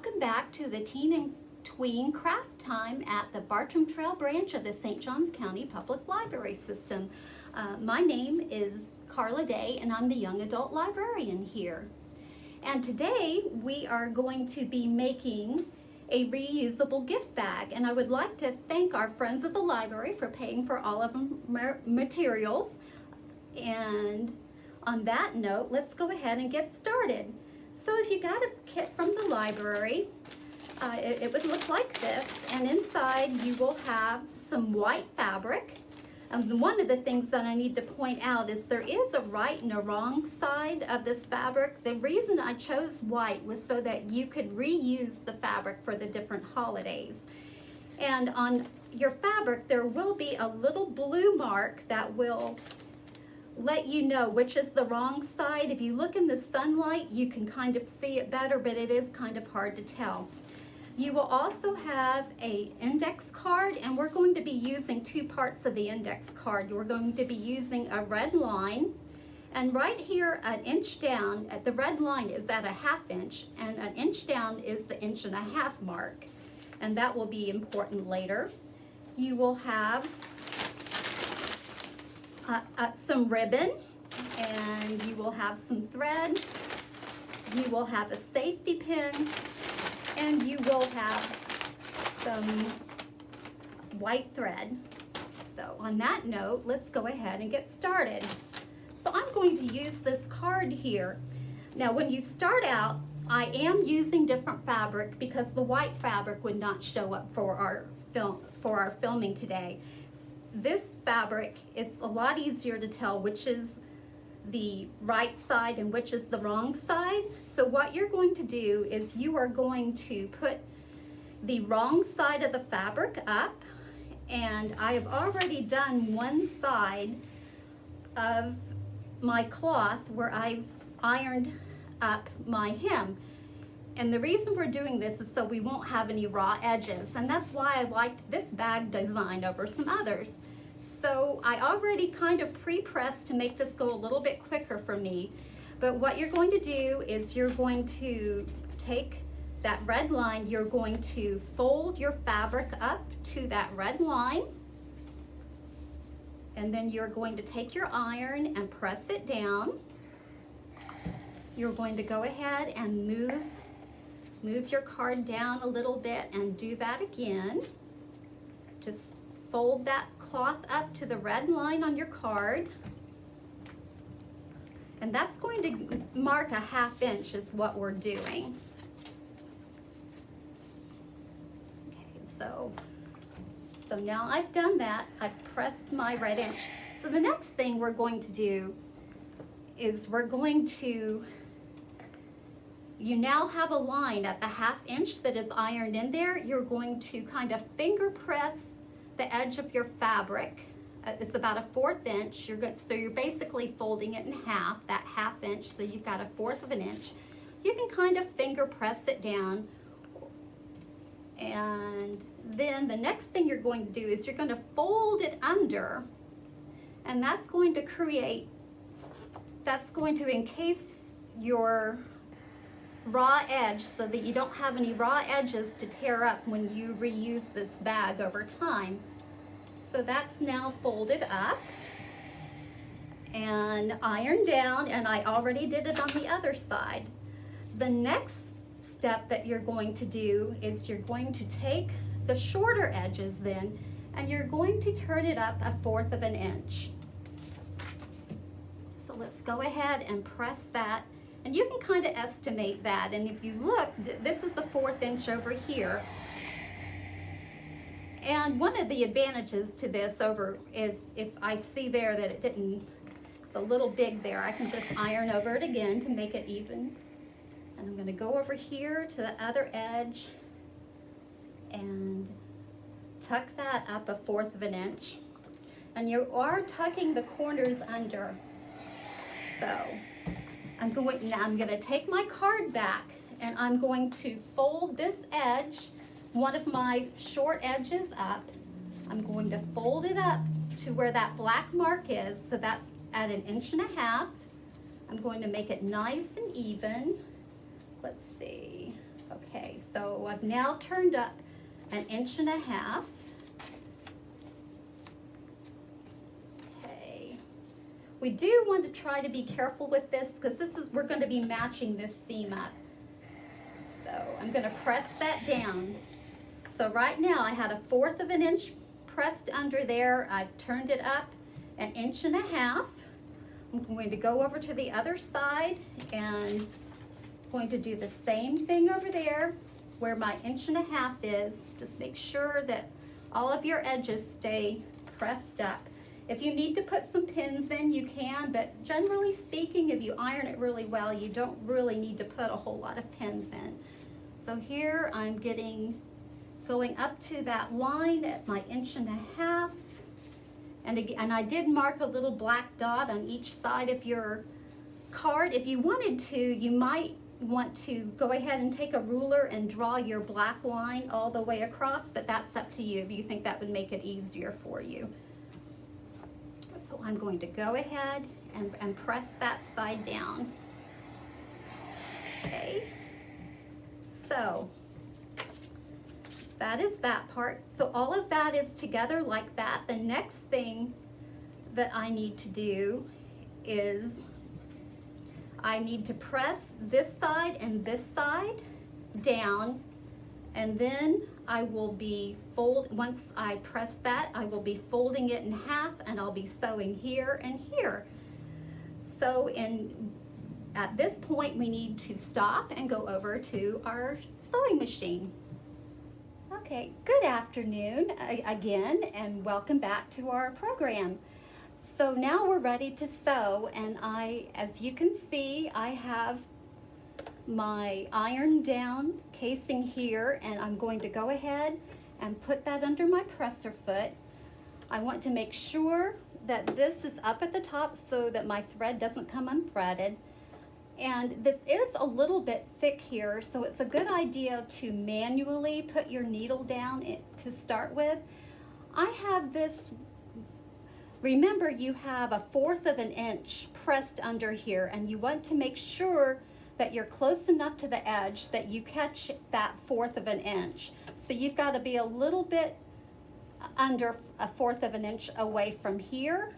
welcome back to the Teen and Tween Craft Time at the Bartram Trail branch of the St. Johns County Public Library System. My name is Carla Day and I'm the young adult librarian here. And today we are going to be making a reusable gift bag, and I would like to thank our friends at the library for paying for all of the materials. And on that note, let's go ahead and get started. So if you got a kit from the library, it would look like this, and inside you will have some white fabric. One of the things that I need to point out is there is a right and a wrong side of this fabric. The reason I chose white was so that you could reuse the fabric for the different holidays. And on your fabric there will be a little blue mark that will let you know which is the wrong side. If you look in the sunlight, you can kind of see it better, but it is kind of hard to tell. You will also have an index card, and we're going to be using two parts of the index card. We're going to be using a red line, and right here an inch down, the red line is at a 1/2 inch, and an inch down is the 1.5 inch mark, and that will be important later. You will have some ribbon, and you will have some thread, you will have a safety pin, and you will have some white thread. So on that note, let's go ahead and get started. So I'm going to use this card here. Now when you start out, I am using different fabric because the white fabric would not show up for our filming today. This fabric, it's a lot easier to tell which is the right side and which is the wrong side. So what you're going to do is you are going to put the wrong side of the fabric up, and I have already done one side of my cloth where I've ironed up my hem. And the reason we're doing this is so we won't have any raw edges, and that's why I liked this bag design over some others. So I already kind of pre-pressed to make this go a little bit quicker for me. But what you're going to do is you're going to take that red line, you're going to fold your fabric up to that red line, and then you're going to take your iron and press it down. You're going to go ahead and move your card down a little bit and do that again. Just fold that cloth up to the red line on your card. And that's going to mark a 1/2 inch is what we're doing. Okay, so now I've done that. I've pressed my red inch. So the next thing we're going to do is you now have a line at the 1/2 inch that is ironed in there. You're going to kind of finger press the edge of your fabric. It's about a 1/4 inch. So you're basically folding it in half, that 1/2 inch, so you've got a 1/4 of an inch. You can kind of finger press it down, and then the next thing you're going to do is you're going to fold it under, and that's going to encase your raw edge so that you don't have any raw edges to tear up when you reuse this bag over time. So that's now folded up and ironed down, and I already did it on the other side. The next step that you're going to do is you're going to take the shorter edges then, and you're going to turn it up a 1/4 of an inch. So let's go ahead and press that. And you can kind of estimate that, and if you look, this is a 1/4 inch over here. And one of the advantages to this is if I see there that it's a little big there, I can just iron over it again to make it even. And I'm going to go over here to the other edge and tuck that up a 1/4 of an inch. And you are tucking the corners under. So I'm going to take my card back, and I'm going to fold this edge, one of my short edges up. I'm going to fold it up to where that black mark is, so that's at an 1.5 inches. I'm going to make it nice and even. Let's see. Okay, Okay, so I've now turned up 1.5 inches. Okay, we do want to try to be careful with this because we're going to be matching this seam up. So I'm going to press that down. So right now I had 1/4 inch pressed under there. I've turned it up 1.5 inches. I'm going to go over to the other side and going to do the same thing over there where my 1.5 inches is. Just make sure that all of your edges stay pressed up. If you need to put some pins in, you can, but generally speaking, if you iron it really well, you don't really need to put a whole lot of pins in. So here I'm going up to that line at my 1.5 inches. And again, and I did mark a little black dot on each side of your card. If you wanted to, you might want to go ahead and take a ruler and draw your black line all the way across, but that's up to you if you think that would make it easier for you. So I'm going to go ahead and press that side down. Okay, so that is that part. So all of that is together like that. The next thing that I need to do is I need to press this side and this side down, and then I will be once I press that, I will be folding it in half and I'll be sewing here and here. So at this point we need to stop and go over to our sewing machine. Okay, good afternoon again, and welcome back to our program. So now we're ready to sew, and as you can see, I have my iron down casing here, and I'm going to go ahead and put that under my presser foot. I want to make sure that this is up at the top so that my thread doesn't come unthreaded. And this is a little bit thick here, so it's a good idea to manually put your needle down to start with. I have this, remember you have 1/4 inch pressed under here, and you want to make sure that you're close enough to the edge that you catch that 1/4 inch. So you've got to be a little bit under 1/4 inch away from here.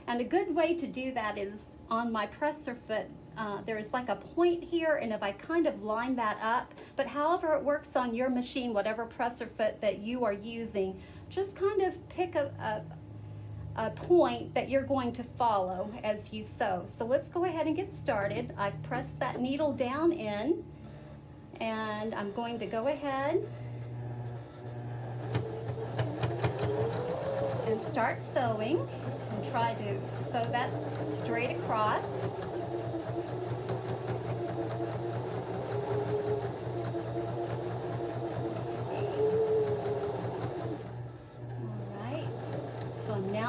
And a good way to do that is on my presser foot. There's like a point here, and if I kind of line that up, but however it works on your machine, whatever presser foot that you are using, just kind of pick a point that you're going to follow as you sew. So let's go ahead and get started. I've pressed that needle down in, and I'm going to go ahead and start sewing and try to sew that straight across.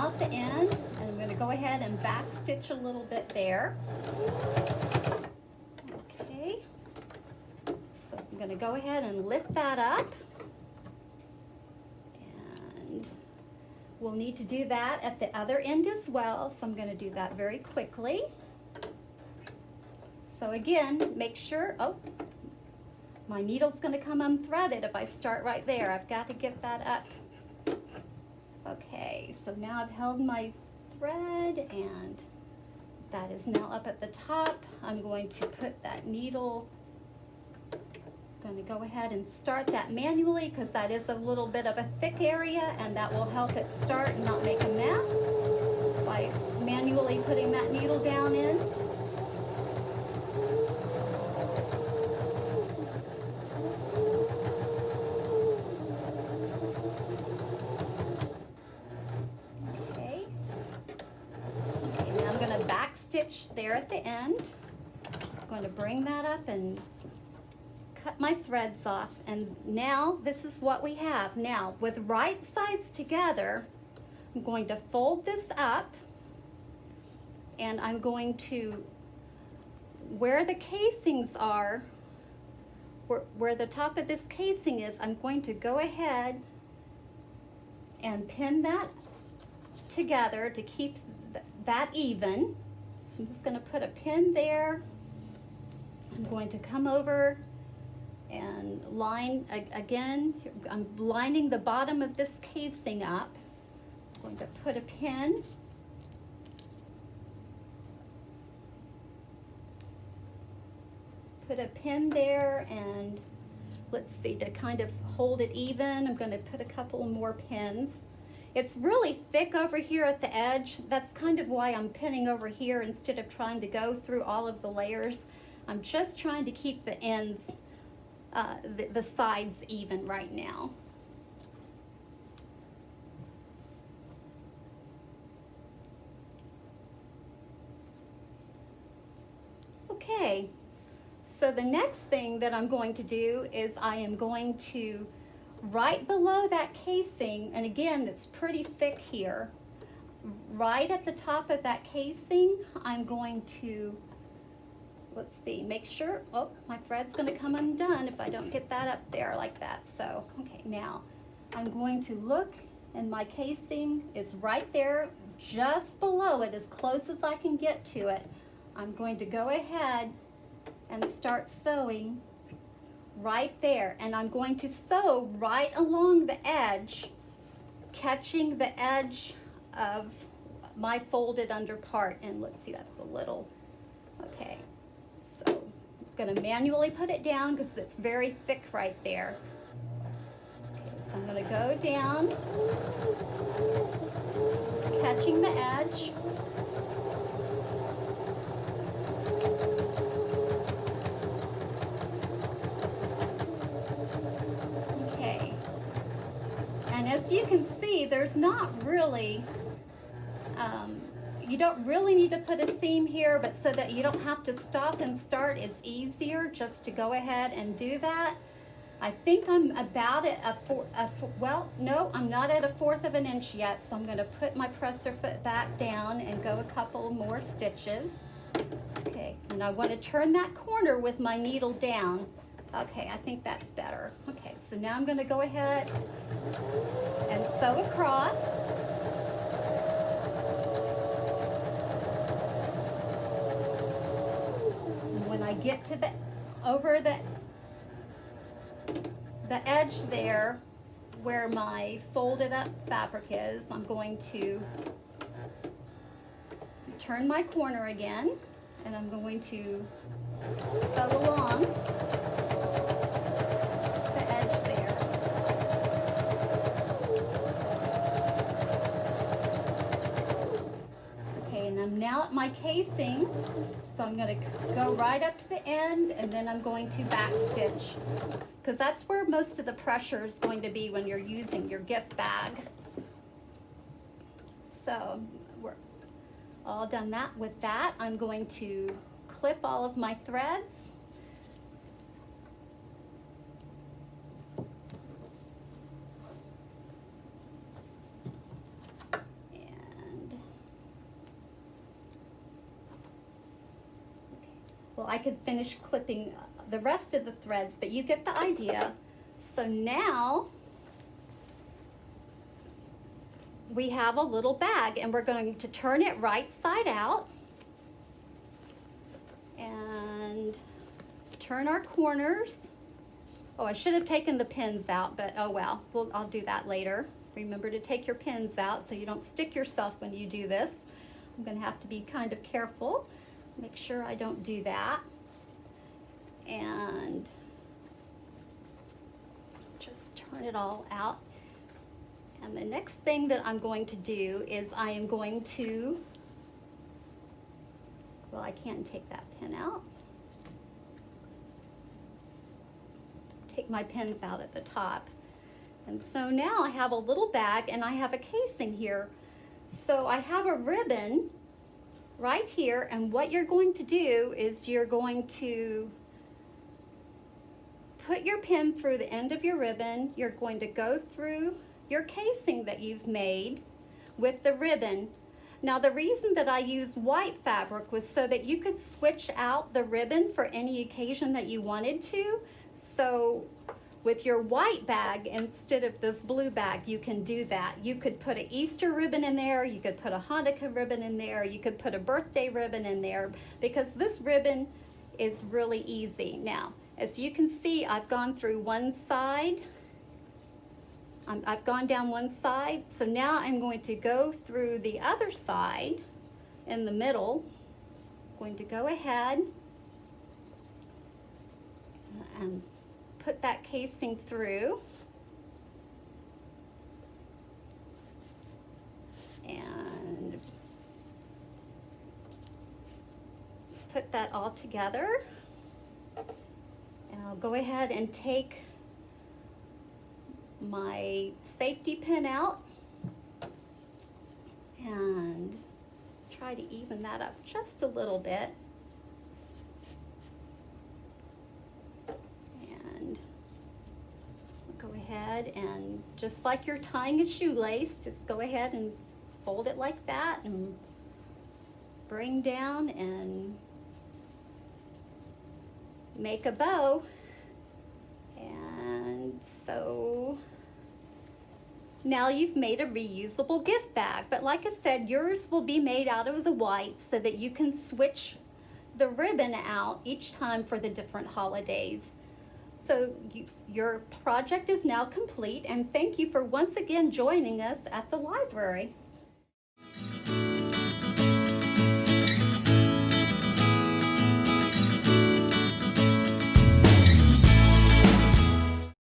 At the end, and I'm going to go ahead and back stitch a little bit there. Okay, so I'm going to go ahead and lift that up, and we'll need to do that at the other end as well, so I'm going to do that very quickly. So again, make sure, oh, my needle's going to come unthreaded if I start right there. I've got to get that up. Okay, so now I've held my thread, and that is now up at the top. I'm going to put that needle, going to go ahead and start that manually because that is a little bit of a thick area, and that will help it start and not make a mess by manually putting that needle down in. Stitch there at the end. I'm going to bring that up and cut my threads off, and now this is what we have. Now with right sides together, I'm going to fold this up, and I'm going to, where the casings are, where the top of this casing is, I'm going to go ahead and pin that together to keep that even. So I'm just going to put a pin there. I'm going to come over and line, again, I'm lining the bottom of this casing up. I'm going to put a pin. Put a pin there, and let's see, to kind of hold it even, I'm going to put a couple more pins. It's really thick over here at the edge. That's kind of why I'm pinning over here instead of trying to go through all of the layers. I'm just trying to keep the ends, the sides even right now. Okay. So the next thing that I'm going to do is I am going to, right below that casing, and again, it's pretty thick here, right at the top of that casing, I'm going to, let's see, make sure, oh, my thread's going to come undone if I don't get that up there like that. So, okay, now I'm going to look, and my casing is right there, just below it, as close as I can get to it. I'm going to go ahead and start sewing right there, and I'm going to sew right along the edge, catching the edge of my folded under part. And let's see, that's a little, okay, so I'm going to manually put it down because it's very thick right there. Okay, so I'm going to go down, catching the edge. As you can see, there's not really, you don't really need to put a seam here, but so that you don't have to stop and start, it's easier just to go ahead and do that. I think I'm about at well, no, I'm not at 1/4 of an inch yet, so I'm going to put my presser foot back down and go a couple more stitches. Okay, and I want to turn that corner with my needle down. Okay, I think that's better. Okay, so now I'm going to go ahead and sew across. And when I get to over the edge there where my folded up fabric is, I'm going to turn my corner again, and I'm going to sew along. I'm now at my casing, so I'm going to go right up to the end, and then I'm going to back stitch, because that's where most of the pressure is going to be when you're using your gift bag. So we're all done that. With that, I'm going to clip all of my threads. Well, I could finish clipping the rest of the threads, but you get the idea. So now we have a little bag, and we're going to turn it right side out and turn our corners. Oh, I should have taken the pins out, but oh well, I'll do that later. Remember to take your pins out so you don't stick yourself when you do this. I'm going to have to be kind of careful. Make sure I don't do that. And just turn it all out. And the next thing that I'm going to do is I am going to, well, I can't take that pin out. Take my pins out at the top. And so now I have a little bag, and I have a casing here. So I have a ribbon right here, and what you're going to do is you're going to put your pin through the end of your ribbon. You're going to go through your casing that you've made with the ribbon. Now, the reason that I used white fabric was so that you could switch out the ribbon for any occasion that you wanted to. So with your white bag instead of this blue bag, you can do that. You could put an Easter ribbon in there, you could put a Hanukkah ribbon in there, you could put a birthday ribbon in there, because this ribbon is really easy. Now, As you can see, I've gone through one side. I've gone down one side, so now I'm going to go through the other side in the middle. I'm going to go ahead and put that casing through. And put that all together. And I'll go ahead and take my safety pin out and try to even that up just a little bit. And go ahead and just like you're tying a shoelace, just go ahead and fold it like that and bring down and make a bow. And so now you've made a reusable gift bag, but like I said, yours will be made out of the white so that you can switch the ribbon out each time for the different holidays. So your project is now complete, and thank you for once again joining us at the library.